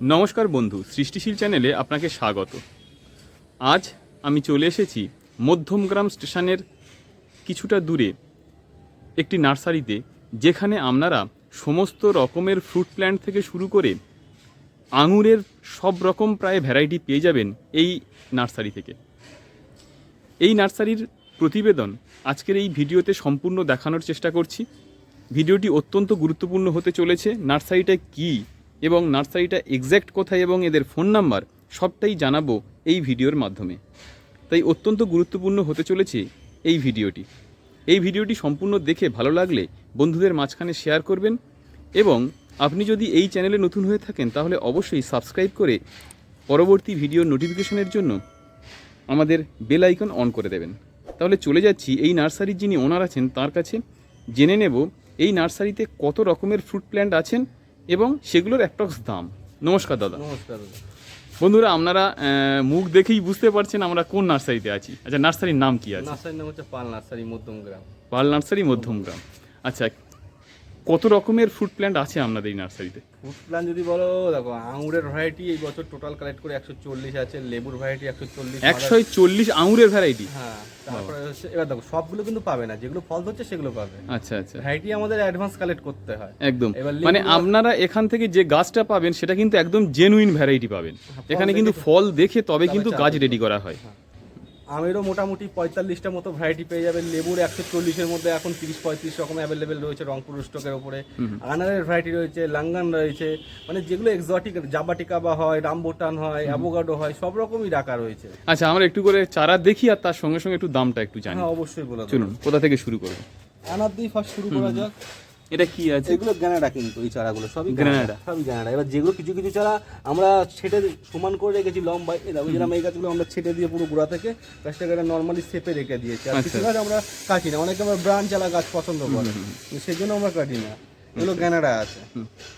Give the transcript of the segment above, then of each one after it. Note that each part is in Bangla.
নমস্কার বন্ধু, সৃষ্টিশীল চ্যানেলে আপনাকে স্বাগত। আজ আমি চলে এসেছি মধ্যমগ্রাম স্টেশনের কিছুটা দূরে একটি নার্সারিতে, যেখানে আপনারা সমস্ত রকমের ফ্রুট প্ল্যান্ট থেকে শুরু করে আঙুরের সব রকম প্রায় ভ্যারাইটি পেয়ে যাবেন এই নার্সারি থেকে। এই নার্সারির প্রতিবেদন আজকের এই ভিডিওতে সম্পূর্ণ দেখানোর চেষ্টা করছি। ভিডিওটি অত্যন্ত গুরুত্বপূর্ণ হতে চলেছে। নার্সারিটা কী এবং নার্সারিটা এক্স্যাক্ট কোথায় এবং এদের ফোন নাম্বার সবটাই জানাবো এই ভিডিওর মাধ্যমে। তাই অত্যন্ত গুরুত্বপূর্ণ হতে চলেছে এই ভিডিওটি। এই ভিডিওটি সম্পূর্ণ দেখে ভালো লাগলে বন্ধুদের মাঝখানে শেয়ার করবেন, এবং আপনি যদি এই চ্যানেলে নতুন হয়ে থাকেন তাহলে অবশ্যই সাবস্ক্রাইব করে পরবর্তী ভিডিওর নোটিফিকেশনের জন্য আমাদের বেল আইকন অন করে দেবেন। তাহলে চলে যাচ্ছি এই নার্সারির যিনি ওনার আছেন তার কাছে, জেনে নেব এই নার্সারিতে কত রকমের ফ্রুট প্ল্যান্ট আছেন এবং সেগুলোর অ্যাপ্রক্স দাম। নমস্কার দাদা। নমস্কার দাদা। বন্ধুরা, আপনারা মুখ দেখেই বুঝতে পারছেন আমরা কোন নার্সারিতে আছি। আচ্ছা, নার্সারির নাম কি আছে? নার্সারির নাম হচ্ছে পাল নার্সারি, মধ্যমগ্রাম। পাল নার্সারি, মধ্যমগ্রাম। আচ্ছা, কত রকমের ফ্রুট প্ল্যান্ট আছে আপনাদের এই নার্সারিতে? ফ্রুট প্ল্যান্ট যদি বলো, দেখো আঙুরের ভ্যারাইটি এই বছর টোটাল কালেক্ট করে 140 আছে, লেবুর ভ্যারাইটি 140। 140 আঙুরের ভ্যারাইটি? হ্যাঁ। তারপরে হচ্ছে এবার দেখো সবগুলো কিন্তু পাবে না, যেগুলো ফল ধরছে সেগুলো পাবে। আচ্ছা আচ্ছা, ভ্যারাইটি আমাদের অ্যাডভান্স কালেক্ট করতে হয় একদম। মানে আপনারা এখান থেকে যে গাছটা পাবেন সেটা কিন্তু একদম জেনুইন ভ্যারাইটি পাবেন। এখানে কিন্তু ফল দেখে তবে কিন্তু গাছ রেডি করা হয়। আমেরও মোটামুটি 45টা মতো ভ্যারাইটি পেয়ে যাবে। লেবুর 140-এর মধ্যে এখন 30-35 রকম অ্যাভেলেবেল রয়েছে রংপুর স্টকের উপরে। আনারের ভ্যারাইটি রয়েছে, লাঙ্গান রয়েছে, মানে যেগুলো এক্সোটিক, জাবাটিকা বা হয়, রামবোটান হয়, অ্যাভোকাডো হয়, সব রকমই রাখা রয়েছে। আচ্ছা, আমরা একটু করে চারা দেখি আর তার সঙ্গে সঙ্গে একটু দামটা একটু জানি। হ্যাঁ, অবশ্যই বলে চলুন, কোথা থেকে শুরু করব? আনার দিয়ে ফার্স্ট শুরু করা যাক। এটা কি আছে? এগুলো গ্যানাডা, কিন্তু এই চারাগুলো সবই গ্রানাডা। সবই গ্যানাডা। এবার যেগুলো কিছু কিছু চারা আমরা ছেটে সমান করে রেখেছি লম্বা, এই দেখো যেরকম এই গাছগুলো আমরা ছেটে দিয়ে পুরো গোড়া থেকে গাছটাকে নর্মালি শেপে রেখে দিয়েছি। আর কিছু গাছ আমরা কাটি না, অনেকে আমরা ব্রাঞ্চ চালা গাছ পছন্দ করে, সেই জন্য আমরা কাটি না। এগুলো গ্যানাডা আছে।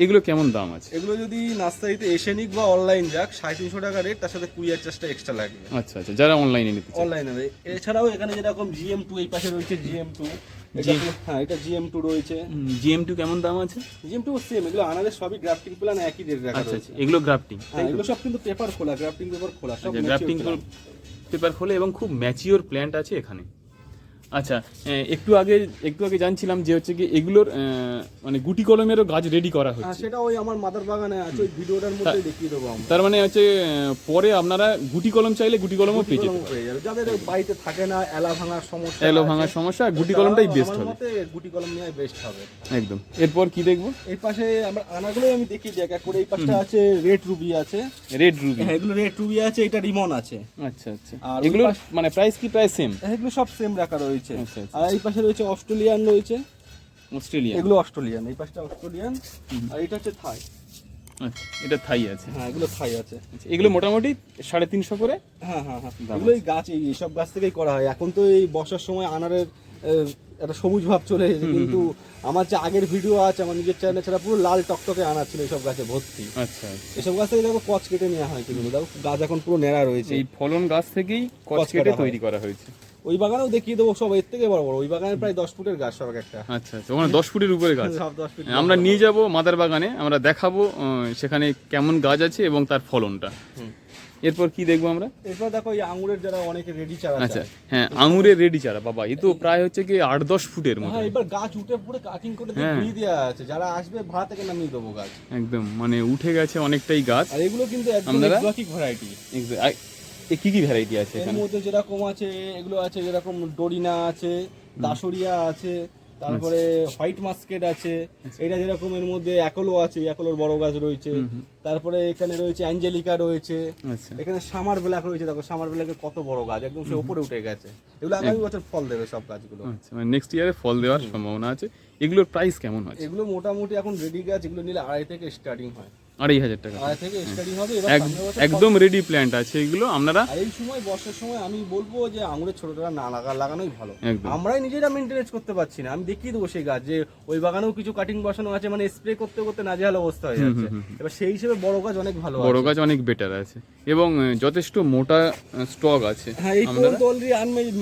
এগুলো কেমন দাম আছে? এগুলো যদি নার্সারিতে এসে নিক বা অনলাইন যাক 350 টাকা রেট, তার সাথে কুরিয়ার চার্জটা এক্সট্রা লাগবে। আচ্ছা আচ্ছা, যারা অনলাইনে নিতে চায়। অনলাইনে। এছাড়াও এখানে যেরকম GM2 এই পাশে রয়েছে, GM2। হ্যাঁ, এটা GM2 রয়েছে। GM2 কেমন দাম আছে? GM2 সেম, এগুলো আনাদের সবই গ্রাফটিং প্ল্যান একই রেট রাখা আচ্ছা রয়েছে। এগুলো গ্রাফটিং? হ্যাঁ, এগুলো সব কিন্তু পেপার খোলা, গ্রাফটিং পেপার খোলা, সব গ্রাফটিং পেপার খোলে এবং খুব ম্যাচিওর প্ল্যান্ট আছে এখানে। আচ্ছা, একটু আগে জানছিলাম যে হচ্ছে কি এগুলোর মানে গুটি কলমেরও গাছ রেডি করা হ্যাঁ, হচ্ছে। সেটা ওই আমার মাদার বাগানে আছে, ওই ভিডিওটার মধ্যে দেখিয়ে দেবো আমরা। তার মানে হচ্ছে পরে আপনারা গুটি কলম চাইলে গুটি কলমও পেয়ে যেতে পারেন। পেয়ে যাবে। যাদের বাড়িতে থাকে না, এলা ভাঙার সমস্যা, এলো ভাঙার সমস্যা, গুটি কলমটাই বেস্ট আমার হবে। মতে গুটি কলম নেওয়াই বেস্ট হবে একদম। এরপর কি দেখবো? এই পাশে আমরা আনাগুলোই আমি দেখিয়ে দিই এক এক করে। এই পাশটা আছে রেড রুবি আছে। Red Ruby? হ্যাঁ, এগুলো রেড রুবি আছে, এটা রিমন আছে। আচ্ছা আচ্ছা। আর এগুলো মানে প্রাইস কি প্রায় সেম? এগুলো সব সেম রাখা রয়েছে। আচ্ছা আচ্ছা। আর এই পাশে রয়েছে অস্ট্রেলিয়ান রয়েছে। অস্ট্রেলিয়া? এগুলো অস্ট্রেলিয়ান, এই পাশটা অস্ট্রেলিয়ান। আর এটা হচ্ছে থাই। আচ্ছা, এটা থাই আছে? হ্যাঁ, এগুলো থাই আছে। এগুলো মোটামুটি 350 করে? হ্যাঁ হ্যাঁ হ্যাঁ, এগুলো এই গাছ, এইসব গাছ থেকেই করা হয়। এখন তো এই বর্ষার সময় আনারের একটা সবুজ ভাব চলে এসেছে, কিন্তু আমার যে আগের ভিডিও আছে আমার নিজের চ্যানেলে, সেটা পুরো লাল টকটকে আনার ছিল এইসব গাছে ভর্তি। আচ্ছা আচ্ছা। এসব গাছ থেকে দেখো কচ কেটে নেওয়া হয়, কিন্তু দেখো গাছ এখন পুরো নেড়া রয়েছে। এই ফলন গাছ থেকেই কচ কেটে তৈরি করা হয়েছে। ওই বাগানেও দেখিয়ে দেবো, সব এর থেকে বড় বড়। ওই বাগানে প্রায় 10 ফুটের গাছ সব একটা। আচ্ছা আচ্ছা, ওখানে 10 ফুটের উপরে গাছ? সব 10 ফুট। আমরা নিয়ে যাব মাদার বাগানে, আমরা দেখাবো সেখানে কেমন গাছ আছে এবং তার ফলনটা। এরপর কি দেখবো আমরা? এরপর দেখো এই আঙুরের যারা অনেকে রেডি চারা আচ্ছা, চায়। হ্যাঁ, আঙুরের রেডি চারা। বাবা, এই তো প্রায় হচ্ছে কি 8-10 ফুটের মতো। হ্যাঁ, এবার গাছ উঠে পুরো কাটিং করে দিয়ে ঘুরিয়ে দেওয়া আছে, যারা আসবে ভাড়া থেকে নামিয়ে দেবো গাছ। একদম, মানে উঠে গেছে অনেকটাই গাছ। আর এগুলো কিন্তু একদম এক্সোটিক ভ্যারাইটি। কি কি ভ্যারাইটি আছে এর এখানে? মধ্যে যেরকম আছে, এগুলো আছে যেরকম ডোরিনা আছে, দাসরিয়া আছে, তারপরে হোয়াইট মাস্কেট আছে। এটা যেরকম এর মধ্যে অ্যাকোলো আছে, অ্যাকোলোর বড় গাছ রয়েছে। তারপরে এখানে রয়েছে অ্যাঞ্জেলিকা রয়েছে। আচ্ছা, এখানে সামার ব্ল্যাক রয়েছে, দেখো সামার ব্ল্যাকের কত বড় গাছ, একদম সে উপরে উঠে গেছে। এগুলো আগামী বছর ফল দেবে সব গাছগুলো। আচ্ছা, মানে নেক্সট ইয়ারে ফল দেওয়ার সম্ভাবনা আছে। এগুলোর প্রাইস কেমন আছে? এগুলো মোটামুটি এখন রেডি গাছ, এগুলো নিলে 2.5 থেকে স্টার্টিং হয়। 2500 টাকা? 2.5 থেকে স্টার্টিং হবে। এবার সামনের বছর একদম রেডি প্ল্যান্ট আছে এগুলো। আপনারা আর এই সময় বর্ষার সময় আমি বলবো যে আঙুরের ছোটটা না লাগানোই ভালো। একদম। আমরাই নিজেরা মেনটেনেন্স করতে পারছি না। আমি দেখিয়ে দেবো সেই গাছ, যে ওই বাগানেও কিছু কাটিং বসানো আছে, মানে স্প্রে করতে করতে নাজেহাল অবস্থা হয়ে যাচ্ছে। এবার সেই হিসেবে বড় গাছ অনেক ভালো, বড় গাছ অনেক বেটার আছে এবং যথেষ্ট মোটা স্টক আছে। হ্যাঁ, এই পর্যন্ত অলরেডি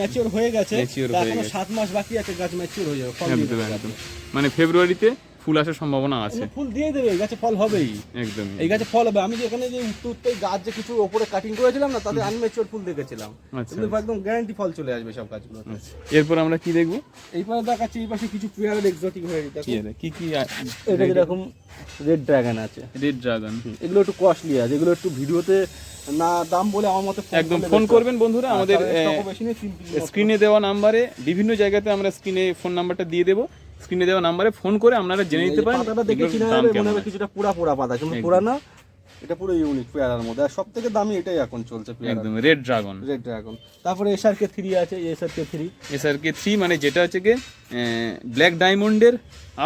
ম্যাচিওর হয়ে গেছে। Mature হয়ে এখনো গেছে। 7 মাস বাকি আছে, গাছ ম্যাচিওর হয়ে যাবে, ফল একদম দিবে একদম। মানে ফেব্রুয়ারিতে ফুল আসার সম্ভাবনা আছে। ফুল দিয়ে দেবে, এই গাছে ফল হবেই, একদম এই গাছে ফল হবে। আমি যে এখানে যে উঠতে গাছ যে কিছু ওপরে কাটিং করেছিলাম না, তাতে আনম্যাচিওর ফুল দেখেছিলাম, আচ্ছা, কিন্তু একদম গ্যারান্টি ফল চলে আসবে সব গাছগুলো। আচ্ছা। এরপর আমরা কি দেখবো? এইবার দেখাচ্ছি এই পাশে কিছু পেয়ারের এক্সোটিক ভ্যারাইটি। কি কি এটা যেরকম রেড ড্রাগন আছে, রেড ড্রাগন, এগুলো একটু কস্টলি আছে, এগুলো একটু ভিডিওতে না দাম বলে আমার মতে একদম ফোন করবেন বন্ধুরা, আমাদের স্ক্রিনে দেওয়া নাম্বারে, বিভিন্ন জায়গাতে আমরা স্ক্রিনে ফোন নাম্বারটা দিয়ে দেবো, স্ক্রিনে দেওয়া নাম্বারে ফোন করে আপনারা জেনে নিতে পারেন। পাতাটা দেখে কিনা যাবে মনে হবে কিছুটা পোড়া পোড়া পাতা, কিন্তু পোড়া না, এটা পুরো ইউনিক পেয়ারার মধ্যে। আর সব থেকে দামি এটাই এখন চলছে পেয়ারা, একদম রেড ড্রাগন। Red dragon. তারপরে এসআরকে 3 আছে, এসআরকে 3 মানে যেটা হচ্ছে কি ব্ল্যাক ডায়মন্ডের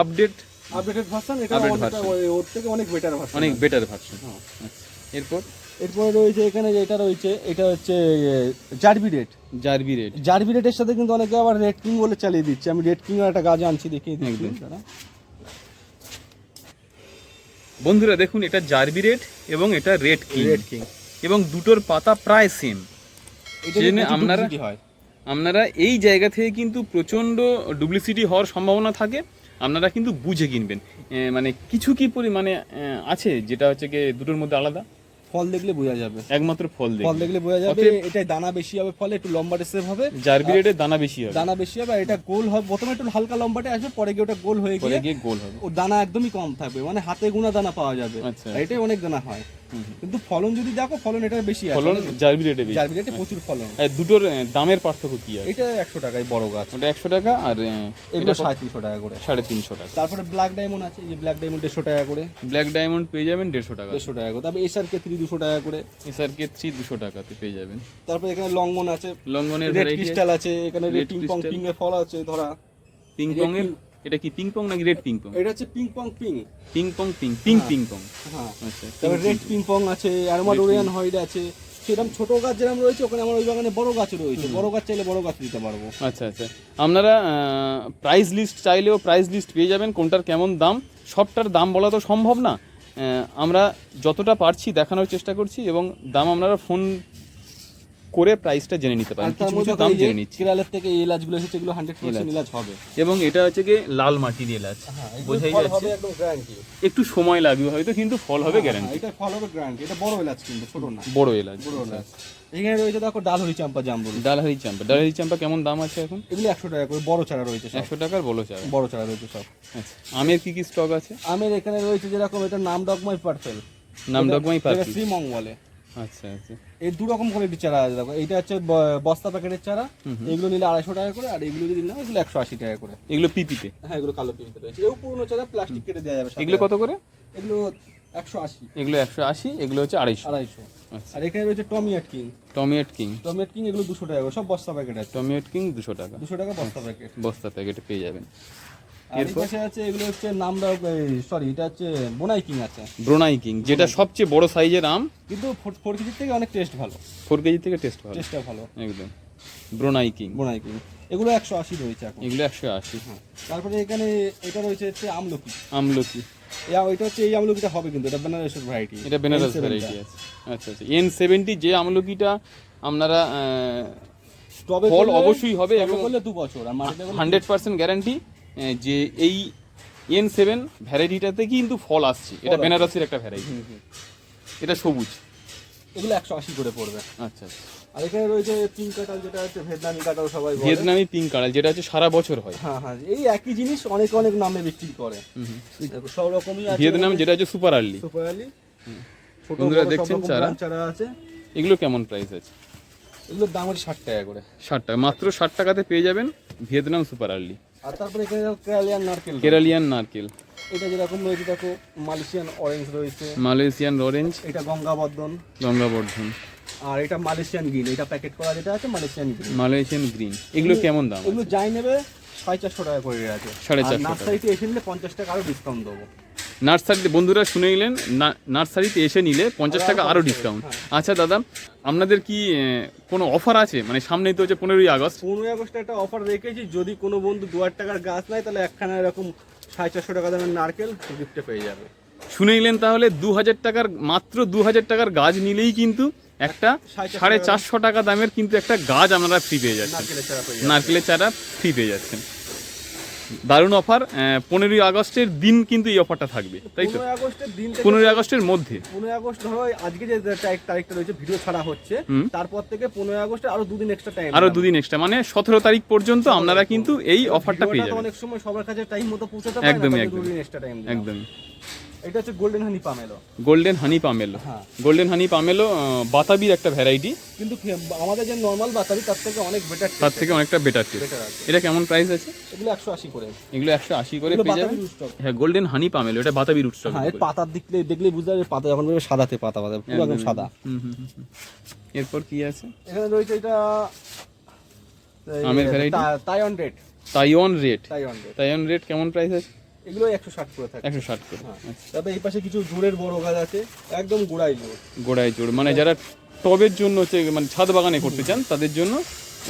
আপডেটেড ভার্সন। এটা ওর থেকে অনেক বেটার ভার্সন, অনেক বেটার ভার্সন। এরপরে রয়েছে এখানে যেটা রয়েছে, এটা হচ্ছে জারবি রেটের সাথে কিন্তু অনেকে আবার রেড কিং বলে চালিয়ে দিচ্ছে। আমি রেড কিং এর একটা গাছ আনছি, দেখিয়ে দিচ্ছি দাঁড়া। বন্ধুরা দেখুন, এটা জারবি রেড এবং এটা রেড কিং, এবং দুটোর পাতা প্রায় সেম। আপনারা এই জায়গা থেকে কিন্তু প্রচণ্ড ডুপ্লিসিটি হওয়ার সম্ভাবনা থাকে, আপনারা কিন্তু বুঝে কিনবেন। মানে কিছু কি পরিমাণে আছে যেটা হচ্ছে কি দুটোর মধ্যে আলাদা? ফল দেখলে বোঝা যাবে, একমাত্র ফল দেখলে বোঝা যাবে। এটাই দানা বেশি হবে, ফলে একটু লম্বা শেপ হবে। জারবি রেডের দানা বেশি হবে, আর এটা গোল হবে। প্রথমে একটু হালকা লম্বাটে আসবে, পরে গিয়ে ওটা গোল হয়ে গিয়ে গোল হবে। ও দানা একদমই কম থাকবে, মানে হাতে গোনা দানা পাওয়া যাবে। এটাই অনেক দানা হয়, কিন্তু ফলন যদি দেখো, ফলন এটার বেশি আছে। ফলন জারবি রেটে প্রচুর ফলন। দুটোর দামের পার্থক্য কি আছে? এটা 100 টাকায় বড় গাছ, ওটা 100 টাকা, আর এটা 350 টাকা করে, 350 টাকা। তারপরে ব্ল্যাক ডায়মন্ড আছে, এই যে ব্ল্যাক ডায়মন্ড 150 টাকা করে। ব্ল্যাক ডায়মন্ড পেয়ে যাবেন 150 টাকা, 150 টাকা করে। তারপরে এসআরকে 3 200 টাকা করে, এসআরকে 3 200 টাকাতে পেয়ে যাবেন। তারপরে এখানে লঙ্গন আছে, লঙ্গনের রেড ক্রিস্টাল আছে, এখানে রেড পিং পং এর ফল আছে ধরা। পিং পং এর, এটা কি পিং পং নাকি রেড পিং পং? এটা হচ্ছে পিং পং পিং পং। হ্যাঁ, আচ্ছা। তারপরে রেড পিং পং আছে, আরমাডোরিয়ান হোয়াইট আছে। সেরকম ছোট গাছ যেরকম রয়েছে, ওখানে আমার ওই বাগানে বড় গাছ রয়েছে, বড় গাছ চাইলে বড় গাছ দিতে পারবো। আচ্ছা। আপনারা প্রাইস লিস্ট চাইলেও প্রাইস লিস্ট পেয়ে যাবেন, কোনটার কেমন দাম। সবটার দাম বলা তো সম্ভব না, আমরা যতটা পারছি দেখানোর চেষ্টা করছি, এবং দাম আপনারা ফোন করে প্রাইসটা জেনে নিতে পারেন। কিছু দাম জেনে নিচ্ছি। কেরালার থেকে এই এলাচগুলো এসেছে, এগুলো 100% এলাচ হবে, এবং এটা হচ্ছে কি লাল মাটির এলাচ, বোঝাই যাচ্ছে। একদম গ্যারান্টি। একটু সময় লাগবে হয়তো, কিন্তু ফল হবে গ্যারান্টি। এটা ফল হবে গ্যারান্টি। এটা বড় এলাচ, কিন্তু ছোট না, বড় এলাচ। এখানে রয়েছে দেখো ডালহরি চাম্পা জামরুল। ডালহরি চাম্পা কেমন দাম আছে এখন? এগুলো 100 টাকা করে, বড় চারা রয়েছে। 100 টাকার বড় চারা রয়েছে সব। আচ্ছা, আমের কি স্টক আছে? আমের এখানে রয়েছে যেরকম, এটা নাম ডগমাই পার্পল, শ্রীমং বলে। আচ্ছা। এই দু রকম করে চারা আছে দেখো। এইটা হচ্ছে বস্তা প্যাকেটের চারা, এগুলো নিলে 250 টাকা করে, আর এগুলো যদি না, এগুলো 180 টাকা করে। এগুলো পিপিতে? হ্যাঁ, এগুলো কালো পিপিতে রয়েছে। এও পুরনো চারা, প্লাস্টিক কেটে দেওয়া যাবে। এগুলো কত করে? এগুলো 180। এগুলো 180, এগুলো হচ্ছে 250। আর এখানে রয়েছে টমিয়েট কিং, এগুলো 200 টাকা করে, সব বস্তা প্যাকেট আছে। টমিয়েট কিং 200 টাকা বস্তা প্যাকেটে পেয়ে যাবেন। এর পাশে আছে, এগুলো হচ্ছে নামটা এটা হচ্ছে ব্রোনাই কিং, যেটা সবচেয়ে বড় সাইজের আম, কিন্তু 4 কেজি থেকে অনেক টেস্ট ভালো। 4 কেজি থেকে টেস্টটা ভালো একদম। ব্রোনাই কিং এগুলো 180 রয়েছে এখন, এগুলো 180। তারপরে এখানে এটা রয়েছে হচ্ছে আমলকি। এটা হচ্ছে এই আমলকিটা হবে, কিন্তু এটা বেনারসের ভ্যারাইটি, এটা বেনারস ভ্যারাইটি আছে। আচ্ছা। N70 যে আমলকিটা আপনারা ফল অবশ্যই হবে, এবং 2 বছর, আর 100% গ্যারান্টি যে এই N7 ভ্যারাইটিটাতে কিন্তু ফল আসছে। এটা বেনারসের একটা ভ্যারাইটি, এটা সবুজ। এগুলো 180 করে পড়বে। আচ্ছা। আর এখানে রয়েছে পিঙ্ক কাঁঠাল, যেটা হচ্ছে ভিয়েতনামি কাঁঠাল সবাই বলে। ভিয়েতনামি পিঙ্ক কাঁঠাল, যেটা হচ্ছে সারা বছর হয়। হ্যাঁ, এই একই জিনিস অনেক নামে বিক্রি করে। সব রকমই আছে। ভিয়েতনাম যেটা হচ্ছে সুপার আর্লি। বন্ধুরা দেখছেন চারা আছে। এগুলো কেমন প্রাইস আছে? এগুলোর দাম হচ্ছে 60 টাকা করে। 60 টাকা, মাত্র 60 টাকাতে পেয়ে যাবেন ভিয়েতনাম সুপার আর্লি। আর তারপরে এখানে কেরালিয়ান নারকেল, এটা যেরকম রয়েছে দেখো, মালয়েশিয়ান অরেঞ্জ, এটা গঙ্গাবর্ধন। আর এটা মালয়েশিয়ান গ্রিন, এটা প্যাকেট করা যেটা আছে মালয়েশিয়ান গ্রিন। এগুলো কেমন দাম? এগুলো যাই নেবে 450 টাকা করে আছে। 450 টাকা। নার্সারিতে এসে নিলে 50 টাকা আরো ডিসকাউন্ট দেবো। নার্সারিতে, বন্ধুরা শুনে নিলেন, নার্সারিতে এসে নিলে 50 টাকা আরো ডিসকাউন্ট। আচ্ছা দাদা, আপনাদের কি কোনো অফার আছে? মানে সামনেই তো হচ্ছে 15ই আগস্ট। 15ই আগস্টে একটা অফার রেখেছি, যদি কোনো বন্ধু 2000 টাকার গাছ নেয়, তাহলে একখানা এরকম 450 টাকা দামের নারকেল গিফটে পেয়ে যাবে। শুনে নিলেন তাহলে, 2000 টাকার গাছ নিলেই কিন্তু একটা 450 টাকা দামের কিন্তু একটা গাছ আপনারা ফ্রি পেয়ে যাচ্ছেন, নারকেলের চারা ফ্রি পেয়ে যাচ্ছেন। দারুণ অফার। 15ই আগস্টের দিন কিন্তু এই অফারটা থাকবে, তাই তো? 15 আগস্টের দিন থেকে 15ই আগস্টের মধ্যে 15 আগস্ট ধরো আজকে যে তারিখটা রয়েছে ভিডিও ছাড়া হচ্ছে, তারপর থেকে 15 আগস্টে আরো 2 দিন এক্সট্রা টাইম, আরো 2 দিন এক্সট্রা, মানে 17 তারিখ পর্যন্ত আপনারা কিন্তু এই অফারটা পেয়ে ভিডিওটা তো যাবেন। অনেক সময় সবার কাছে টাইম মতো পৌঁছাতে পারে না, একদমই, তাই 2 একদমই। দিন এক্সট্রা টাইম। একদমই। এটা হচ্ছে গোল্ডেন হানি পামেলো। গোল্ডেন হানি পামেলো, হ্যাঁ। গোল্ডেন হানি পামেলো বাতাবির একটা ভ্যারাইটি, কিন্তু আমাদের যে নরমাল বাতাবি তার থেকে অনেক বেটার, তার থেকে অনেকটা বেটার টেস্ট। বেটার আছে। এটা কেমন প্রাইস আছে? এগুলো 180 করে। এগুলো 180 করে এগুলো পেয়ে যাবেন। বাতাবি রুটস্টক। হ্যাঁ, গোল্ডেন হানি পামেলো, এটা বাতাবি রুটস্টক। হ্যাঁ, এর পাতার দেখলেই বুঝতে পারবে পাতা যখন বলবে সাদাতে পাতা পাতা পুরো একদম সাদা। এরপর কি আছে? এখানে রয়েছে এটা আমের variety Taiwan red. Taiwan red. Taiwan red, Taiwan red কেমন প্রাইস আছে? এগুলো 160 করে থাকে। 160 করে। হ্যাঁ। তারপরে এই পাশে কিছু জোরের বড় গাছ আছে, একদম গোড়ায় জোর। গোড়ায় জোড়, মানে যারা টবের জন্য হচ্ছে, মানে ছাদ বাগানে করতে চান তাদের জন্য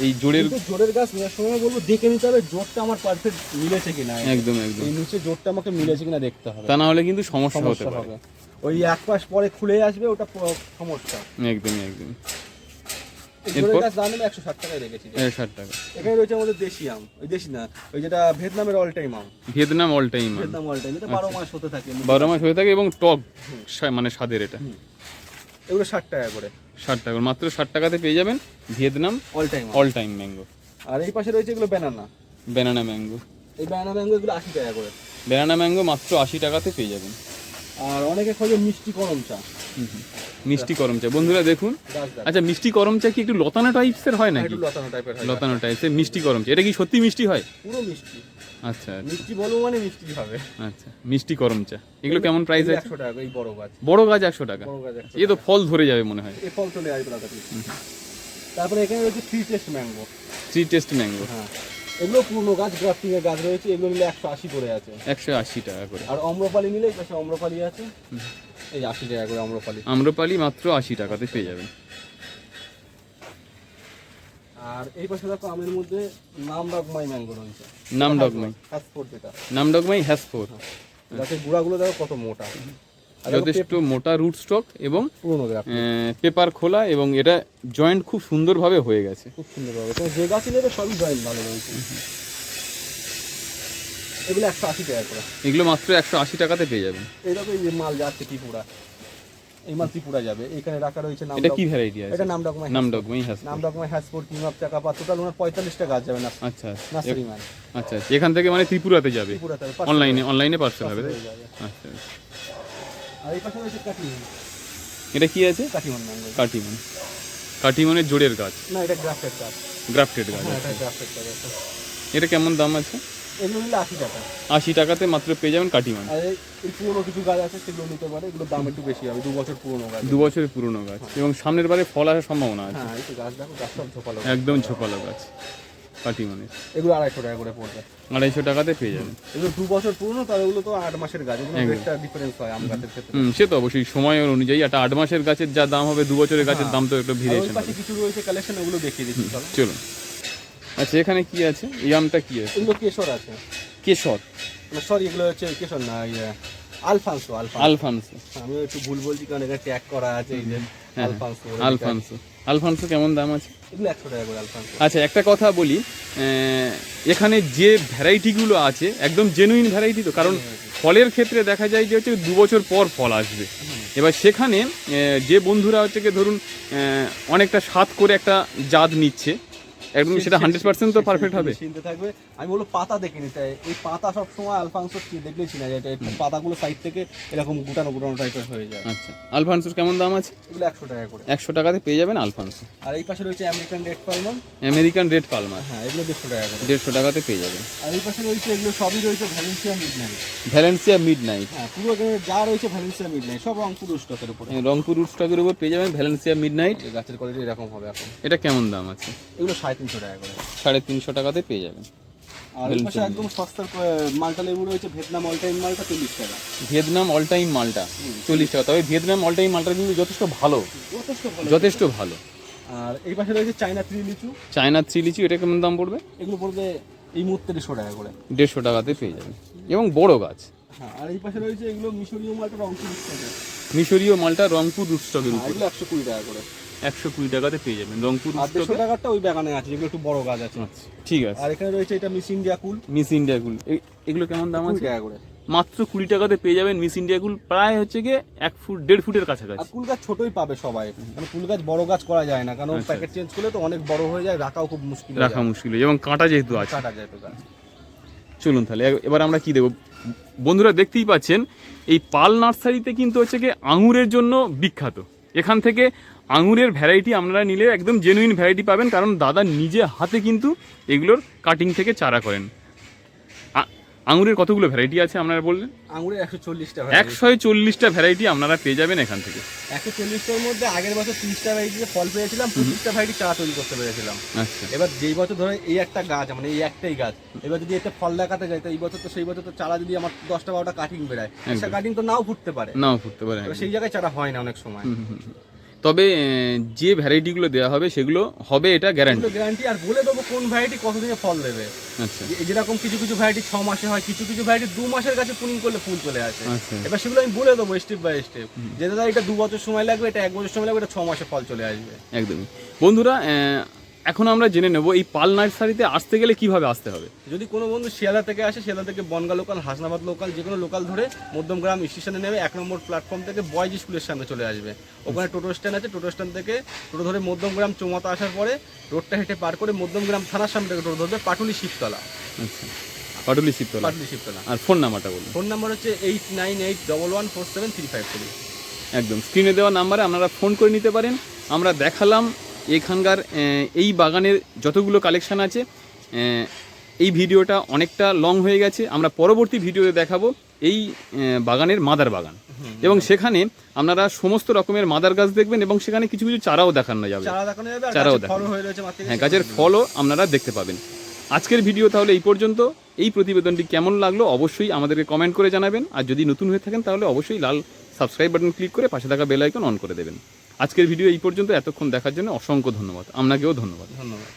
এই জোড়ের। কিন্তু জোরের গাছ নেওয়ার সময় বলবো দেখে নিতে হবে জোরটা আমার পারফেক্ট মিলেছে কিনা। একদম একদম, এই নিচে জোরটা আমাকে মিলেছে কিনা দেখতে হবে, তা না হলে কিন্তু সমস্যা হতে সমস্যা পারে। হবে। ওই এক পাশ পরে খুলে আসবে, ওটা সমস্যা। একদমই একদম। এই জোরের গাছ দাম নেবে 160 টাকায় রেখেছি। 160 টাকা। এখানে রয়েছে আমাদের দেশি আম, ওই দেশি না, ওই যেটা ভিয়েতনামের অল টাইম আম। Vietnam all time, Vietnam all time, এটা 12 মাস হতে থাকে। 12 মাস হয়ে থাকে এবং টক মানে স্বাদের। এটা এগুলো 60 টাকা করে। 60 টাকা, মাত্র 60 টাকাতে পেয়ে যাবেন Vietnam all time. All time mango. আর এই পাশে রয়েছে এগুলো ব্যানানা। Banana mango. এই ব্যানানা ম্যাঙ্গো এগুলো 80 টাকা করে। ব্যানানা ম্যাঙ্গো মাত্র 80 টাকাতে পেয়ে যাবেন। আর অনেকে খোঁজে মিষ্টি করম চা। মিষ্টি করম চা, বন্ধুরা দেখুন। গাছ দেখ, আচ্ছা, মিষ্টি করম চা কি একটু লতানো টাইপসের হয় নাকি? একটু লতানো টাইপের হয়। লতানো টাইপসের মিষ্টি করম চা, এটা কি সত্যি মিষ্টি হয়? পুরো মিষ্টি। আচ্ছা মিষ্টি বলবো মানে মিষ্টি হবে। আচ্ছা, মিষ্টি করম চা, এগুলো কেমন প্রাইস আছে? 100 টাকা এই বড় গাছ। বড় গাছ 100 টাকা। বড় গাছ 100 এ তো ফল ধরে যাবে মনে হয়। এই ফল চলে আসবে দাদা। তারপরে এখানে রয়েছে free test mango. Three test mango. হ্যাঁ, এগুলো পুরনো গাছ, গ্রাফটিং এর গাছ রয়েছে, এগুলো নিলে 180 করে আছে। 180 টাকা করে। আর অম্রপালি নিলে এই পাশে অম্রপালি আছে, এই 80 টাকা করে অম্রপালি। আম্রপালি মাত্র 80 টাকাতে পেয়ে যাবেন। আর এই পাশে দেখো আমের মধ্যে নামডকমাই ম্যাঙ্গো রয়েছে। নামডকমাই, হাসফোর্ড যেটা, নামডকমাই হ্যাসফোর। গাছের গুঁড়াগুলো দেখো কত মোটা। আর দেখো যথেষ্ট মোটা রুট স্টক এবং পুরনো গ্রাফটিং, পেপার খোলা, এবং এটা জয়েন্ট খুব সুন্দরভাবে হয়ে গেছে। খুব সুন্দর হবে। তোমার যে গাছই নেবে সবই জয়েন্ট ভালো রয়েছে। এগুলো 180 টাকা করে। এগুলো মাত্র 180 টাকাতে পেয়ে যাবেন। এই দেখো এই যে মাল যাচ্ছে ত্রিপুরা, এই মাল ত্রিপুরা যাবে। এখানে রাখা রয়েছে নাম। এটা কি ভ্যারাইটি আছে? এটা নামডকমাই। নামডকমাই হ্যাসফোর। নামডকমাই হাসফোর্ড, কিং অফ চাকাপা, টোটাল ওনার 45টা গাছ যাবে না। আচ্ছা নার্সারি ম্যান। আচ্ছা, এখান থেকে মানে ত্রিপুরাতে যাবে, ত্রিপুরাতে অনলাইনে পার্সেল হবে, তাই? হয়ে যাবে। আচ্ছা। আর এই পাশে রয়েছে কাটিমন। এটা কি আছে? কাটিমন ম্যাঙ্গো। কাটিমন। কাটিমনের জোড়ের গাছ, না, এটা গ্রাফটেড গাছ। গ্রাফটেড গাছ। হ্যাঁ, এটা গ্রাফটেড গাছ। এটা কেমন দাম আছে? এগুলো নিলে 80 টাকা। 80 টাকাতে মাত্র পেয়ে যাবেন কাটিমন। আর এই পুরনো কিছু গাছ আছে সেগুলো নিতে পারে, এগুলোর দাম একটু বেশি হবে, 2 বছর পুরনো গাছ। 2 বছরের পুরনো গাছ, এবং সামনের বারে ফল আসার সম্ভাবনা আছে। হ্যাঁ, এই তো গাছ দেখো, গাছ সব ঝোপালো। একদম ঝোপালো গাছ কাটিমনের। এগুলো 250 টাকা করে পড়বে। 250 টাকাতে পেয়ে যাবেন। এগুলো 2 বছর পুরনো, তার এগুলো তো 8 মাসের গাছ, এগুলো রেটটা ডিফারেন্স হয় আম গাছের ক্ষেত্রে। সে তো অবশ্যই সময়ের অনুযায়ী, একটা 8 মাসের গাছের যা দাম হবে 2 বছরের গাছের দাম তো একটু আর ওই ভেরিয়েশন পাশে হবে। কিছু রয়েছে কালেকশন, ওগুলো দেখিয়ে দিচ্ছি চলো। চলুন। আচ্ছা, এখানে কি আছে? এই আমটা কি আছে? এগুলো কেশর আছে। কেশর? সরি, এগুলো হচ্ছে কেশর না, আলফানসো। আলফানসো। আমি একটু ভুল বলছি কারণ এখানে ট্যাগ করা আছে, এই যে আলফানসো। আলফানসো। আলফানসো কেমন দাম আছে? এগুলো 100 টাকা করে আলফানসো। আচ্ছা, একটা কথা বলি, এখানে যে ভ্যারাইটিগুলো আছে একদম জেনুইন ভ্যারাইটি তো, কারণ ফলের ক্ষেত্রে দেখা যায় যে হচ্ছে 2 বছর পর ফল আসবে। এবার সেখানে যে বন্ধুরা হচ্ছে কি ধরুন অনেকটা স্বাদ করে একটা জাত নিচ্ছে, একদম সেটা 100% তো পারফেক্ট হবে। চিনতে থাকবে। আমি বলবো পাতা দেখে নিতে হয়। এই পাতা সব সময় আলফানসো দেখলেই চিনা যায়, এটা একটু পাতাগুলো সাইড থেকে এরকম গুটানো টাইপের হয়ে যায়। আচ্ছা, আলফানসোর কেমন দাম আছে? এগুলো 100 টাকা করে। 100 টাকাতে পেয়ে যাবেন আলফানসো। আর এই পাশে রয়েছে American red Palmer. American red Palmer. হ্যাঁ, এগুলো 150 টাকা করে। 150 টাকাতে পেয়ে যাবেন। আর এই পাশে রয়েছে, এগুলো সবই রয়েছে ভ্যালেন্সিয়া মিডনাইট। Valencia midnight. হ্যাঁ, পুরো এখানে যা রয়েছে ভ্যালেন্সিয়া মিডনাইট, সব রংপুর স্টকের উপরে। রংপুর রুট স্টকের উপর পেয়ে যাবেন ভ্যালেন্সিয়া মিডনাইট। গাছের কোয়ালিটি এরকম হবে এখন। এটা কেমন দাম আছে? এগুলো 350 টাকা করে। 350 টাকাতে পেয়ে যাবেন। আর এই পাশে একদম সস্তার মালটা লেবু রয়েছে, ভিয়েতনাম অল টাইম মালটা 40 টাকা। ভিয়েতনাম অল টাইম মালটা 40 টাকা। তবে ভিয়েতনাম অল টাইম মালটা কিন্তু যথেষ্ট ভালো, যথেষ্ট ভালো। আর এই পাশে রয়েছে চায়না 3 লিচু। চায়না 3 লিচু, এটা কেমন দাম পড়বে? এগুলো পড়বে এই মুহূর্তে 150 টাকা করে। 150 টাকাতে পেয়ে যাবেন, এবং বড় গাছ। হ্যাঁ, আর এই পাশে রয়েছে এগুলো মিশরীয় মালটা রংপুর স্টকে। মিশরীয় মালটা রংপুর রুট স্টকের উপর। এগুলো 120 টাকা করে। 120 টাকাতে পেয়ে যাবেন রংপুর আর 150 স্টকে। টাকারটা ওই বাগানে আছে, যেগুলো একটু বড় গাছ আছে। আচ্ছা ঠিক আছে। আর এখানে রয়েছে এটা মিস ইন্ডিয়া কুল, মিস ইন্ডিয়া কুল, এগুলো কেমন দাম 20 আছে? টাকা করে। মাত্র 20 টাকাতে পেয়ে যাবেন মিস ইন্ডিয়া কুল, প্রায় হচ্ছে গিয়ে 1 ফুট 1.5 ফুটের আর কাছাকাছি। কুল গাছ ছোটই পাবে সবাই, মানে কুল গাছ বড় গাছ করা যায় না, কারণ আচ্ছা। প্যাকেট চেঞ্জ করলে তো অনেক বড় হয়ে যায়, রাখাও খুব মুশকিল হয়ে রাখা যায়। মুশকিল এবং কাঁটা যেহেতু আছে। কাটা যায় তো গাছ। চলুন তাহলে এবার আমরা কি দেবো। বন্ধুরা দেখতেই পাচ্ছেন এই পাল নার্সারিতে কিন্তু হচ্ছে গিয়ে আঙুরের জন্য বিখ্যাত। এখান থেকে আঙুরের ভ্যারাইটি আপনারা নিলে একদম জেনুইন ভ্যারাইটি পাবেন, কারণ দাদা নিজে হাতে কিন্তু এগুলোর কাটিং থেকে চারা করেন। আঙুরের কতগুলো ভ্যারাইটি আছে আপনারা বললেন? আঙুরের 140টা 140টা ভ্যারাইটি আপনারা পেয়ে যাবেন এখান থেকে। 140টার মধ্যে আগের বছর 30টা ভ্যারাইটিতে ফল পেয়েছিলাম, 25টা ভ্যারাইটি চারা তৈরি করতে পেরেছিলাম। আচ্ছা এবার যেই বছর ধরে এই একটা গাছ, মানে এই একটাই গাছ, এবার যদি এতে ফল দেখাতে যায়, তো এই বছর তো সেই বছর তো চারা যদি আমার 10টা 12টা কাটিং বেরায়, একটা কাটিং তো নাও ফুটতে পারে, নাও ফুটতে পারে। এবার সেই জায়গায় চারা হয় না অনেক সময়। তবে যে ভ্যারাইটিগুলো দেওয়া হবে সেগুলো হবে এটা গ্যারান্টি। গ্যারান্টি, আর বলে দেবো কোন ভ্যারাইটি কতদিনে ফল দেবে। আচ্ছা যেরকম কিছু কিছু ভ্যারাইটি 6 মাসে হয়, কিছু কিছু ভ্যারাইটি 2 মাসের কাছে পুনিং করলে ফুল চলে আসে। আচ্ছা এবার সেগুলো আমি বলে দেবো স্টেপ বাই স্টেপ, যে দাদা এটা 2 বছর সময় লাগবে, এটা 1 বছর সময় লাগবে, এটা 6 মাসে ফল চলে আসবে। একদমই। বন্ধুরা এখন আমরা জেনে নেব এই পাল নার্সারিতে আসতে গেলে কিভাবে আসতে হবে। যদি কোনো বন্ধু শিয়ালদা থেকে আসে, শিয়ালদা থেকে বনগা লোকাল, হাসনাবাদ লোকাল, যে কোনো লোকাল ধরে মধ্যমগ্রাম স্টেশনে নেমে 1 নম্বর প্ল্যাটফর্ম থেকে বয়েজ স্কুলের সামনে চলে আসবে। ওখানে টোটো স্ট্যান্ড আছে, টোটো স্ট্যান্ড থেকে টোটো ধরে মধ্যমগ্রাম চৌমাথা আসার পরে রোডটা হেঁটে পার করে মধ্যমগ্রাম থানার সামনে থেকে টোটো ধরবে পাটুলি শিবতলা। আচ্ছা পাটুলি শিবতলা। পাটুলি শিবতলা। আর ফোন নাম্বারটা বলুন। ফোন নাম্বার হচ্ছে 8981147353। একদম স্ক্রিনে দেওয়া নাম্বারে আপনারা ফোন করে নিতে পারেন। আমরা দেখালাম এখানকার এই বাগানের যতগুলো কালেকশান আছে। এই ভিডিওটা অনেকটা লং হয়ে গেছে, আমরা পরবর্তী ভিডিওতে দেখাবো এই বাগানের মাদার বাগান, এবং সেখানে আপনারা সমস্ত রকমের মাদার গাছ দেখবেন এবং সেখানে কিছু কিছু চারাও দেখানো যাবে। চারা দেখানো যাবে, আর চারাও গাছের ফল হয়ে রয়েছে মাত্র। হ্যাঁ, গাছের ফলও আপনারা দেখতে পাবেন। আজকের ভিডিও তাহলে এই পর্যন্ত। এই প্রতিবেদনটি কেমন লাগলো অবশ্যই আমাদেরকে কমেন্ট করে জানাবেন, আর যদি নতুন হয়ে থাকেন তাহলে অবশ্যই লাল সাবস্ক্রাইব বাটন ক্লিক করে পাশে থাকা বেল আইকন অন করে দেবেন। আজকের ভিডিও এই পর্যন্ত। এতক্ষণ দেখার জন্য অসংখ্য ধন্যবাদ। আপনাকেও ধন্যবাদ। ধন্যবাদ।